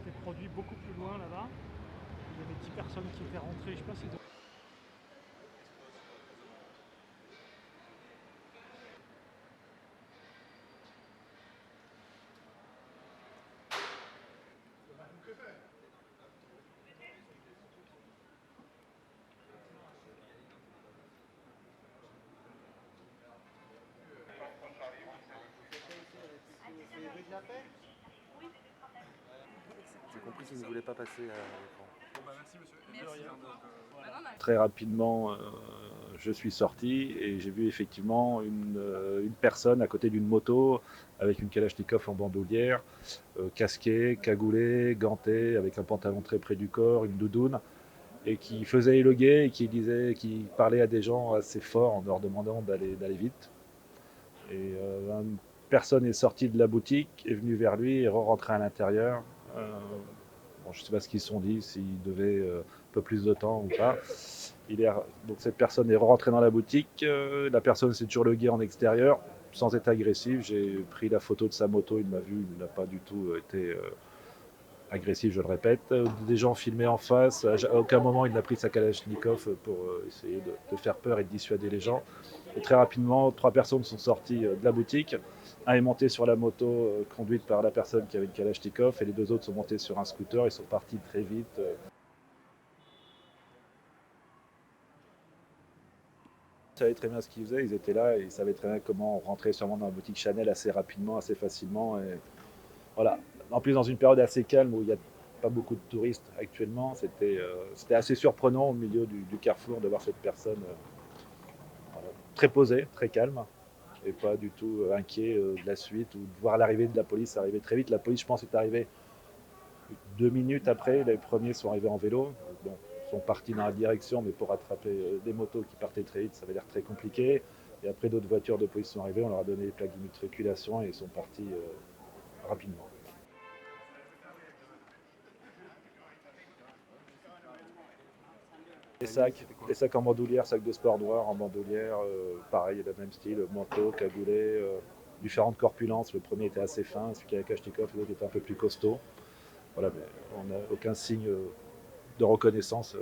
s'était produit beaucoup plus loin là-bas. Il y avait 10 personnes qui étaient rentrées, je sais pas si... J'ai compris qu'il ne voulait pas passer à l'écran. Très rapidement, je suis sorti et j'ai vu effectivement une personne à côté d'une moto avec une Kalachnikov en bandoulière, casquée, cagoulée, gantée, avec un pantalon très près du corps, une doudoune, et qui faisait le guet et qui parlait à des gens assez forts en leur demandant d'aller vite. Et une personne est sortie de la boutique, est venue vers lui et rentrée à l'intérieur. Bon, je ne sais pas ce qu'ils se sont dit, s'ils devaient un peu plus de temps ou pas. Donc cette personne est rentrée dans la boutique. La personne s'est toujours le guet en extérieur, sans être agressif. J'ai pris la photo de sa moto, il m'a vu, il n'a pas du tout été agressif, je le répète. Des gens filmés en face. À aucun moment il n'a pris sa Kalachnikov pour essayer de faire peur et de dissuader les gens. Et très rapidement, 3 personnes sont sorties de la boutique. Un est monté sur la moto conduite par la personne qui avait une Kalachnikov et les 2 autres sont montés sur un scooter. Ils sont partis très vite. Ils savaient très bien ce qu'ils faisaient, ils étaient là et ils savaient très bien comment rentrer sûrement dans la boutique Chanel assez rapidement, assez facilement. Et voilà. En plus, dans une période assez calme où il n'y a pas beaucoup de touristes actuellement, c'était assez surprenant au milieu du carrefour de voir cette personne voilà, très posée, très calme et pas du tout inquiet de la suite ou de voir l'arrivée de la police arriver très vite. La police, je pense, est arrivée 2 minutes après. Les premiers sont arrivés en vélo. Bon, sont partis dans la direction, mais pour rattraper des motos qui partaient très vite, ça avait l'air très compliqué. Et après, d'autres voitures de police sont arrivées, on leur a donné les plaques d'immatriculation et ils sont partis rapidement. Les sacs en bandoulière, sacs de sport noir en bandoulière, pareil, le même style, manteau, cagoulé, différentes corpulences. Le premier était assez fin, celui qui avait Kachnikov, l'autre était un peu plus costaud. Voilà, mais on n'a aucun signe de reconnaissance